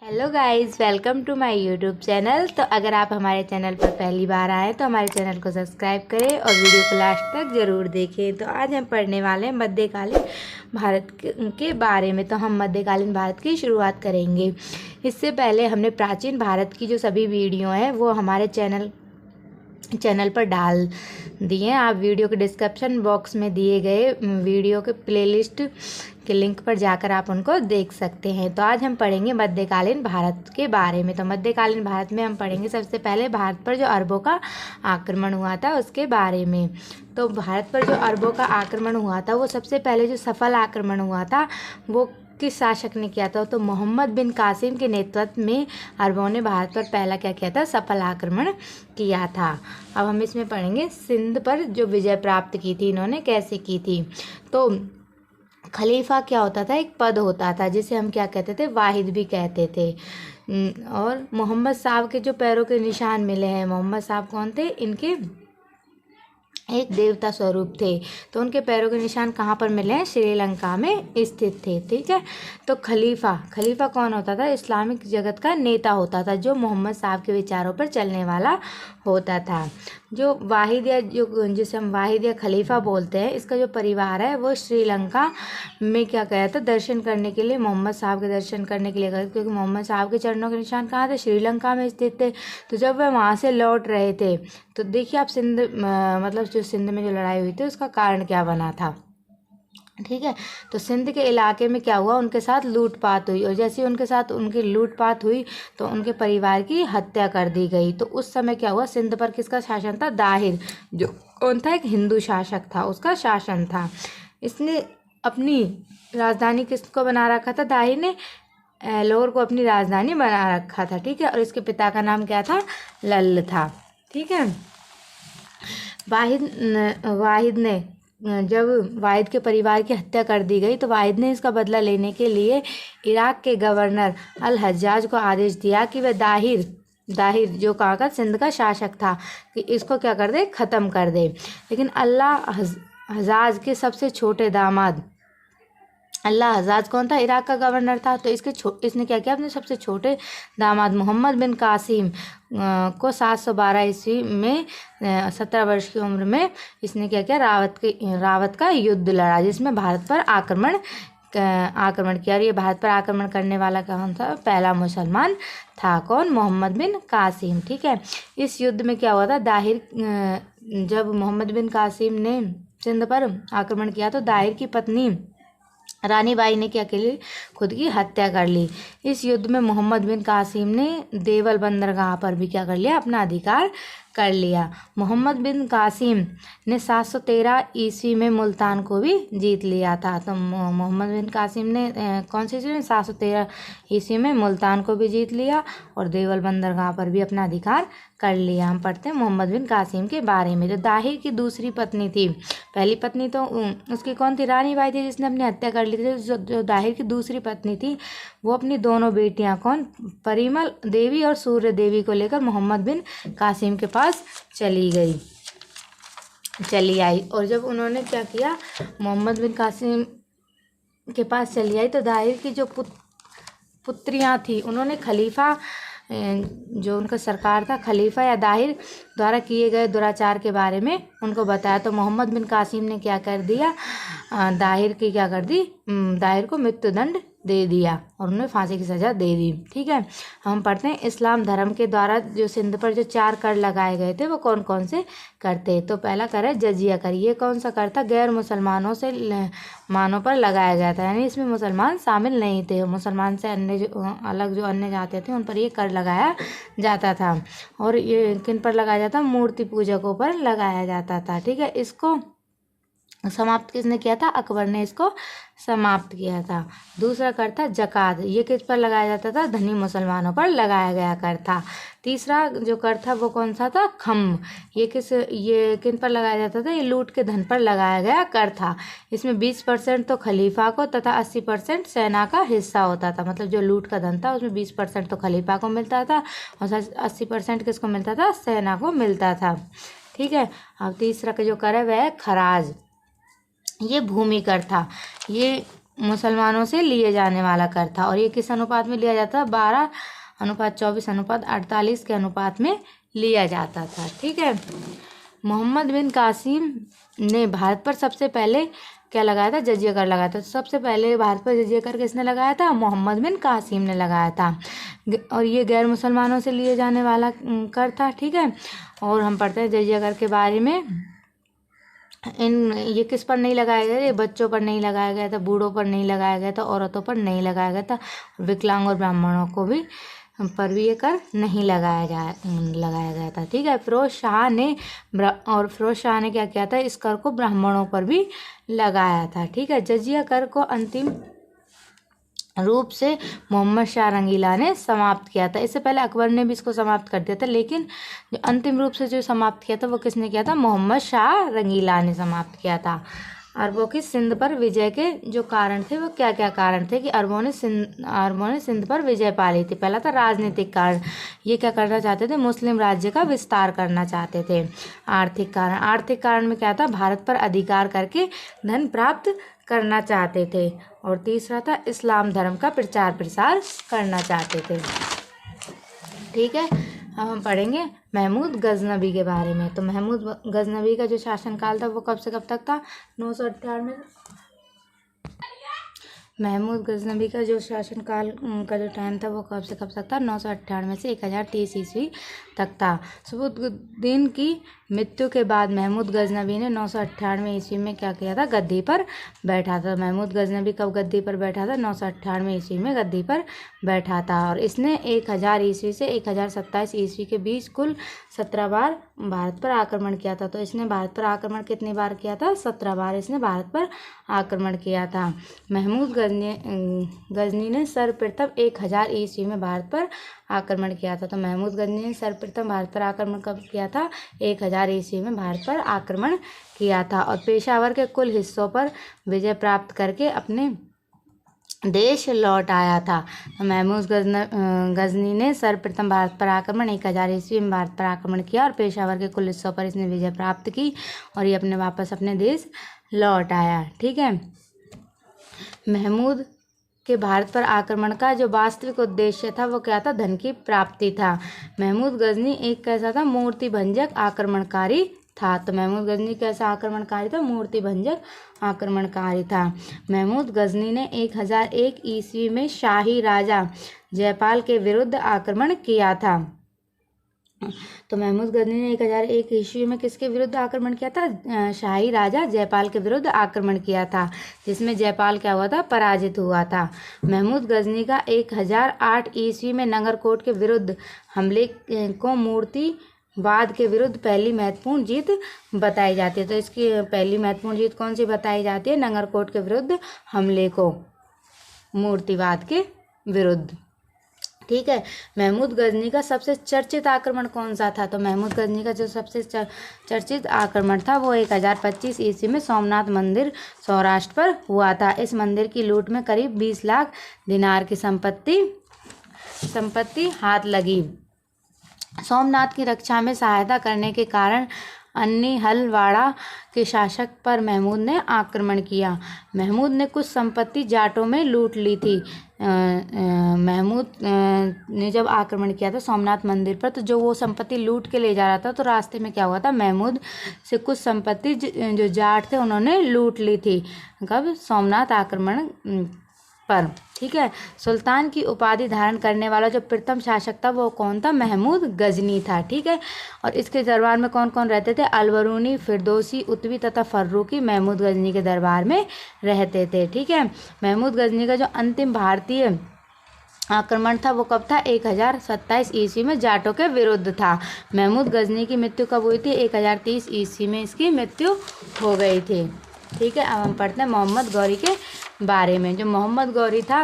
Hello guys, welcome to my YouTube channel. तो अगर आप हमारे चैनल पर पहली बार आए तो हमारे चैनल को सब्सक्राइब करें और वीडियो को लास्ट तक ज़रूर देखें। तो आज हम पढ़ने वाले हैं मध्यकालीन भारत के बारे में। तो हम मध्यकालीन भारत की शुरुआत करेंगे। इससे पहले हमने प्राचीन भारत की जो सभी वीडियो हैं वो हमारे चैनल पर डाल दिए। आप वीडियो के डिस्क्रिप्शन बॉक्स में दिए गए वीडियो के प्लेलिस्ट के लिंक पर जाकर आप उनको देख सकते हैं। तो आज हम पढ़ेंगे मध्यकालीन भारत के बारे में। तो मध्यकालीन भारत में हम पढ़ेंगे सबसे पहले भारत पर जो अरबों का आक्रमण हुआ था उसके बारे में। तो भारत पर जो अरबों का आक्रमण हुआ था वो सबसे पहले जो सफल आक्रमण हुआ था वो किस शासक ने किया था? तो मोहम्मद बिन कासिम के नेतृत्व में अरबों ने भारत पर पहला क्या किया था? सफल आक्रमण किया था। अब हम इसमें पढ़ेंगे सिंध पर जो विजय प्राप्त की थी इन्होंने कैसे की थी। तो खलीफा क्या होता था? एक पद होता था जिसे हम क्या कहते थे? वाहिद भी कहते थे। और मोहम्मद साहब के जो पैरों के निशान मिले हैं, मोहम्मद साहब कौन थे? इनके एक देवता स्वरूप थे। तो उनके पैरों के निशान कहाँ पर मिले हैं? श्रीलंका में स्थित थे। ठीक है। तो खलीफा कौन होता था? इस्लामिक जगत का नेता होता था जो मोहम्मद साहब के विचारों पर चलने वाला होता था। जो वाहिद या जिसे हम वाहिद या खलीफा बोलते हैं, इसका जो परिवार है वो श्रीलंका में क्या गया था? दर्शन करने के लिए, मोहम्मद साहब के दर्शन करने के लिए गए, क्योंकि मोहम्मद साहब के चरणों के निशान कहाँ थे? श्रीलंका में स्थित थे। तो जब वह वहाँ से लौट रहे थे तो देखिए आप मतलब जो सिंध में जो लड़ाई हुई थी उसका कारण क्या बना था। ठीक है। तो सिंध के इलाके में क्या हुआ? उनके साथ लूटपाट हुई और जैसे उनके साथ उनकी लूटपाट हुई तो उनके परिवार की हत्या कर दी गई। तो उस समय क्या हुआ? सिंध पर किसका शासन था? दाहिर, जो कौन था? एक हिंदू शासक था, उसका शासन था। इसने अपनी राजधानी किसको बना रखा था? दाहिर ने एलोर को अपनी राजधानी बना रखा था। ठीक है। और इसके पिता का नाम क्या था? लल्ल था। ठीक है। वाहिद ने जब वाहिद के परिवार की हत्या कर दी गई तो वाहिद ने इसका बदला लेने के लिए इराक के गवर्नर अल हज्जाज को आदेश दिया कि वह दाहिर जो कहाँ का? सिंध का शासक था, कि इसको क्या कर दे? ख़त्म कर दे। लेकिन अल्लाह हज्जाज के सबसे छोटे दामाद, अल्लाह हज्जाज कौन था? इराक का गवर्नर था। तो इसने क्या किया? अपने सबसे छोटे दामाद मोहम्मद बिन कासिम को 712 ईस्वी में 17 वर्ष की उम्र में इसने क्या किया? रावत का युद्ध लड़ा, जिसमें भारत पर आक्रमण किया। और ये भारत पर आक्रमण करने वाला कौन था? पहला मुसलमान था। कौन? मोहम्मद बिन कासिम। ठीक है। इस युद्ध में क्या हुआ था? जब मोहम्मद बिन कासिम ने सिंध पर आक्रमण किया तो दाहिर की पत्नी रानी बाई ने क्या के खुद की हत्या कर ली। इस युद्ध में मोहम्मद बिन कासिम ने देवल बंदरगाह पर भी क्या कर लिया? अपना अधिकार कर लिया। मोहम्मद बिन कासिम ने 713 ईस्वी में मुल्तान को भी जीत लिया था। तो मोहम्मद बिन कासिम ने कौन सी ईस्वी में? 713 ईस्वी में मुल्तान को भी जीत लिया और देवल बंदरगाह पर भी अपना अधिकार कर लिया। हम पढ़ते हैं मोहम्मद बिन कासिम के बारे में। जो दाहिर की दूसरी पत्नी थी, पहली पत्नी तो उसकी कौन थी? रानी बाई थी, जिसने अपनी हत्या कर ली थी। जो दाहिर की दूसरी पत्नी थी वो अपनी दोनों बेटियां कौन? परिमल देवी और सूर्य देवी को लेकर मोहम्मद बिन कासिम के पास चली आई। और जब उन्होंने क्या किया? मोहम्मद बिन कासिम के पास चली आई तो दाहिर की जो पुत्रियां थी उन्होंने खलीफा, जो उनका सरकार था, खलीफा या दाहिर द्वारा किए गए दुराचार के बारे में उनको बताया। तो मोहम्मद बिन कासिम ने क्या कर दिया? दाहिर को मृत्युदंड दे दिया और उन्हें फांसी की सज़ा दे दी। ठीक है। हम पढ़ते हैं इस्लाम धर्म के द्वारा जो सिंध पर जो 4 कर लगाए गए थे वो कौन कौन से करते? तो पहला कर है जजिया कर। ये कौन सा कर था? गैर मुसलमानों से मानों पर लगाया गया था, यानी इसमें मुसलमान शामिल नहीं थे। मुसलमान से अन्य जाते थे उन पर ये कर लगाया जाता था। और ये किन पर लगाया जाता? मूर्ति पूजकों पर लगाया जाता था। ठीक है। इसको समाप्त किसने किया था? अकबर ने इसको समाप्त किया था। दूसरा कर था जकात। ये किस पर लगाया जाता था? धनी मुसलमानों पर लगाया गया कर था। तीसरा जो कर था वो कौन सा था? खम्ब। ये किन पर लगाया जाता था? ये लूट के धन पर लगाया गया कर था। इसमें 20% तो खलीफा को तथा 80% सेना का हिस्सा होता था। मतलब जो लूट का धन था उसमें 20% तो खलीफा को मिलता था और 80% किसको मिलता था? सेना को मिलता था। ठीक है। अब तीसरा का जो कर है वह है खराज। ये भूमि कर था। ये मुसलमानों से लिए जाने वाला कर था। और ये किस अनुपात में लिया जाता? 12:24:48 के अनुपात में लिया जाता था। ठीक है। मोहम्मद बिन कासिम ने भारत पर सबसे पहले क्या लगाया था? जजिया कर लगाया था। तो सबसे पहले भारत पर जजिया कर किसने लगाया था? मोहम्मद बिन कासिम ने लगाया था। और ये गैर मुसलमानों से लिए जाने वाला कर था। ठीक है। और हम पढ़ते हैं जजिया कर के बारे में। ये किस पर नहीं लगाया गया? ये बच्चों पर नहीं लगाया गया था, बूढ़ों पर नहीं लगाया गया था, औरतों पर नहीं लगाया गया था, विकलांग और ब्राह्मणों को भी पर भी ये कर नहीं लगाया गया था। ठीक है। फिरोज शाह ने क्या किया था? इस कर को ब्राह्मणों पर भी लगाया था। ठीक है। जजिया कर को अंतिम रूप से मोहम्मद शाह रंगीला ने समाप्त किया था। इससे पहले अकबर ने भी इसको समाप्त कर दिया था, लेकिन जो अंतिम रूप से जो समाप्त किया था वो किसने किया था? मोहम्मद शाह रंगीला ने समाप्त किया था। अरबों की सिंध पर विजय के जो कारण थे वो क्या क्या कारण थे कि अरबों ने सिंध पर विजय पा ली थी? पहला था राजनीतिक कारण, ये क्या करना चाहते थे? मुस्लिम राज्य का विस्तार करना चाहते थे। आर्थिक कारण में क्या था? भारत पर अधिकार करके धन प्राप्त करना चाहते थे। और तीसरा था इस्लाम धर्म का प्रचार प्रसार करना चाहते थे। ठीक है। अब हम पढ़ेंगे महमूद गजनबी के बारे में। तो महमूद गजनबी का जो शासनकाल था वो कब से कब तक था? 998। महमूद गजनबी का जो शासनकाल का जो टाइम था वो कब से कब तक था? 998 से 1030 ईस्वी तक था। सलाहुद्दीन की मृत्यु के बाद महमूद गजनबी ने 998 ईस्वी में क्या किया था? गद्दी पर बैठा था। महमूद गजनबी कब गद्दी पर बैठा था? 998 ईस्वी में गद्दी पर बैठा था। और इसने 1000 ईस्वी से 1027 ईस्वी के बीच कुल 17 बार भारत पर आक्रमण किया था। तो इसने भारत पर आक्रमण कितनी बार किया था? 17 बार इसने भारत पर आक्रमण किया था। महमूद गजनी ने सर्वप्रथम 1000 ईस्वी में भारत पर आक्रमण किया था। तो महमूद गजनी ने सर्वप्रथम भारत पर आक्रमण कब किया था? 1000 ईस्वी में भारत पर आक्रमण किया था। और पेशावर के कुल हिस्सों पर विजय प्राप्त करके अपने देश लौट आया था। तो महमूद गजनी ने सर्वप्रथम भारत पर आक्रमण 1000 ईस्वी में भारत पर आक्रमण किया और पेशावर के कुल हिस्सों पर इसने विजय प्राप्त की और ये वापस अपने देश लौट आया। ठीक है। महमूद के भारत पर आक्रमण का जो वास्तविक उद्देश्य था वो क्या था? धन की प्राप्ति था। महमूद गजनी एक कैसा था? मूर्ति भंजक आक्रमणकारी था। तो महमूद गजनी कैसा आक्रमणकारी था? मूर्ति भंजक आक्रमणकारी था। महमूद गजनी ने 1001 ईस्वी में शाही राजा जयपाल के विरुद्ध आक्रमण किया था। तो महमूद गजनी ने 1001 ईस्वी में किसके विरुद्ध आक्रमण किया था? शाही राजा जयपाल के विरुद्ध आक्रमण किया था, जिसमें जयपाल क्या हुआ था? पराजित हुआ था। महमूद गजनी का 1008 ईस्वी में नगरकोट के विरुद्ध हमले को मूर्तिवाद के विरुद्ध पहली महत्वपूर्ण जीत बताई जाती है। तो इसकी पहली महत्वपूर्ण जीत कौन सी बताई जाती है? नगरकोट के विरुद्ध हमले को, मूर्तिवाद के विरुद्ध। ठीक है। महमूद गजनी का सबसे चर्चित आक्रमण कौन सा था? तो महमूद गजनी का जो सबसे चर्चित आक्रमण था वो 1025 ईस्वी में सोमनाथ मंदिर सौराष्ट्र पर हुआ था। इस मंदिर की लूट में करीब 20 लाख दिनार की संपत्ति हाथ लगी। सोमनाथ की रक्षा में सहायता करने के कारण अन्नी हलवाड़ा के शासक पर महमूद ने आक्रमण किया। महमूद ने कुछ संपत्ति जाटों में लूट ली थी। महमूद ने जब आक्रमण किया था सोमनाथ मंदिर पर, तो जो वो संपत्ति लूट के ले जा रहा था, तो रास्ते में क्या हुआ था? महमूद से कुछ संपत्ति जो जाट थे उन्होंने लूट ली थी। कब? सोमनाथ आक्रमण पर। ठीक है। सुल्तान की उपाधि धारण करने वाला जो प्रथम शासक था वो कौन था? महमूद गजनी था। ठीक है। और इसके दरबार में कौन कौन रहते थे? अलबरूनी, फिरदौसी, उतवी तथा फर्रुकी महमूद गजनी के दरबार में रहते थे। ठीक है। महमूद गजनी का जो अंतिम भारतीय आक्रमण था वो कब था? 1027 ईस्वी में जाटों के विरुद्ध था। महमूद गजनी की मृत्यु कब हुई थी? 1030 ईस्वी में इसकी मृत्यु हो गई थी। ठीक है। अब हम पढ़ते हैं मोहम्मद गौरी के बारे में। जो मोहम्मद गौरी था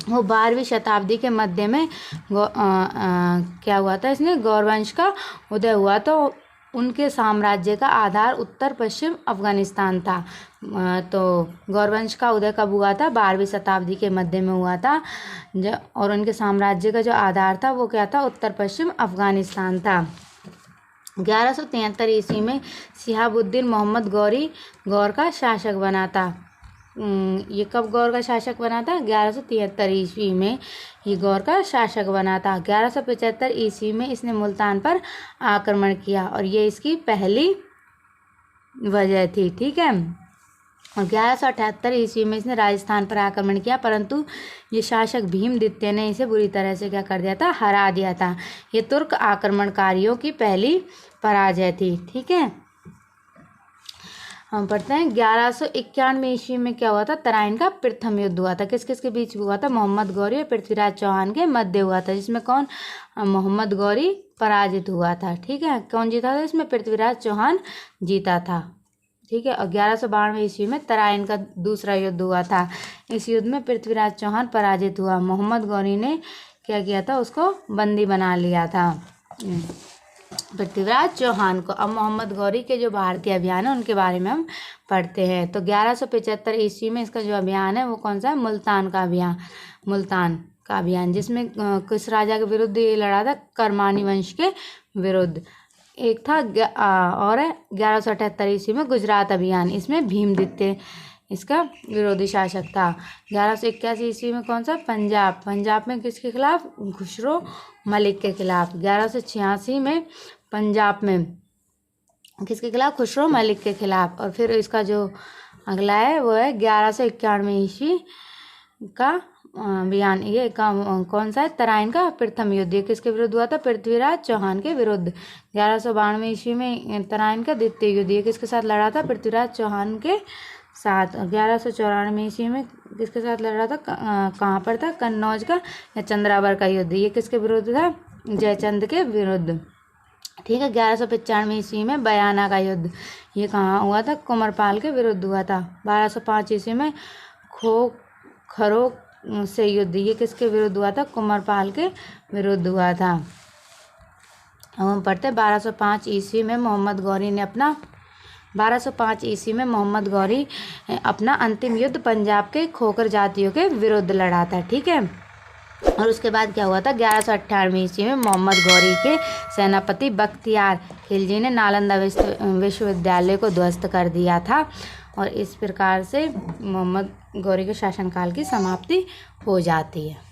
वो 12वीं शताब्दी के मध्य में क्या हुआ था? इसने गौरवंश का उदय हुआ। तो उनके साम्राज्य का आधार उत्तर पश्चिम अफगानिस्तान था। तो गौरवंश का उदय कब हुआ था? 12वीं शताब्दी के मध्य में हुआ था। और उनके साम्राज्य का जो आधार था वो क्या था? उत्तर पश्चिम अफगानिस्तान था। 1173 ईस्वी में शिहाबुद्दीन मोहम्मद गौर का शासक बना था। ये कब गौर का शासक बना था? 1173 ईस्वी में ये गौर का शासक बना था। 1175 ईस्वी में इसने मुल्तान पर आक्रमण किया और ये इसकी पहली वजह थी। ठीक है। और 1178 ईस्वी में इसने राजस्थान पर आक्रमण किया, परंतु ये शासक भीमदित्य ने इसे बुरी तरह से क्या कर दिया था? हरा दिया था। ये तुर्क आक्रमणकारियों की पहली पराजय थी। ठीक है। हम पढ़ते हैं 1191 ईस्वी में क्या हुआ था? तराइन का प्रथम युद्ध हुआ था। किस किस के बीच हुआ था? मोहम्मद गौरी और पृथ्वीराज चौहान के मध्य हुआ था, जिसमें कौन? मोहम्मद गौरी पराजित हुआ था। ठीक है। कौन जीता था इसमें? पृथ्वीराज चौहान जीता था। ठीक है। और 1192 ईस्वी में तराइन का दूसरा युद्ध हुआ था। इस युद्ध में पृथ्वीराज चौहान पराजित हुआ। मोहम्मद गौरी ने क्या किया था? उसको बंदी बना लिया था, पृथ्वीराज चौहान को। अब मोहम्मद गौरी के जो भारतीय अभियान है उनके बारे में हम पढ़ते हैं। तो 1175 ईस्वी में इसका जो अभियान है वो कौन सा है? मुल्तान का अभियान। मुल्तान का अभियान, जिसमें किस राजा के विरुद्ध ये लड़ा था? करमानी वंश के विरुद्ध। एक था और 1178 ईस्वी में गुजरात अभियान, इसमें भीमदित्य इसका विरोधी शासक था। 1181 ईस्वी में कौन सा? पंजाब। पंजाब में किसके खिलाफ? खुसरो मलिक के खिलाफ। 1186 में पंजाब में किसके खिलाफ? खुसरो मलिक के खिलाफ। और फिर इसका जो अगला है वो है 1191 ईस्वी का अभियान। ये कौन सा है? तराइन का प्रथम युद्ध। ये किसके विरुद्ध हुआ था? पृथ्वीराज चौहान के विरुद्ध। 1192 ईस्वी में तराइन का द्वितीय युद्ध। ये किसके साथ लड़ा था? पृथ्वीराज चौहान के साथ। 1194 ईस्वी में किसके साथ लड़ा था? कहाँ पर था? कन्नौज का या चंद्रावर का युद्ध। ये किसके विरुद्ध था? जयचंद के विरुद्ध। ठीक है। 1195 ईस्वी में बयाना का युद्ध। ये कहाँ हुआ था? कुमरपाल के विरुद्ध हुआ था। 1205 ईस्वी में खरो से युद्ध। ये किसके विरुद्ध हुआ था? कुमरपाल के विरुद्ध हुआ था। अब हम पढ़ते हैं 1205 ईस्वी में मोहम्मद गौरी ने अपना 1205 ईस्वी में मोहम्मद गौरी अपना अंतिम युद्ध पंजाब के खोकर जातियों के विरुद्ध लड़ा था। ठीक है। और उसके बाद क्या हुआ था? 1198 ईस्वी में मोहम्मद गौरी के सेनापति बख्तियार खिलजी ने नालंदा विश्वविद्यालय को ध्वस्त कर दिया था और इस प्रकार से मोहम्मद गौरी के शासनकाल की समाप्ति हो जाती है।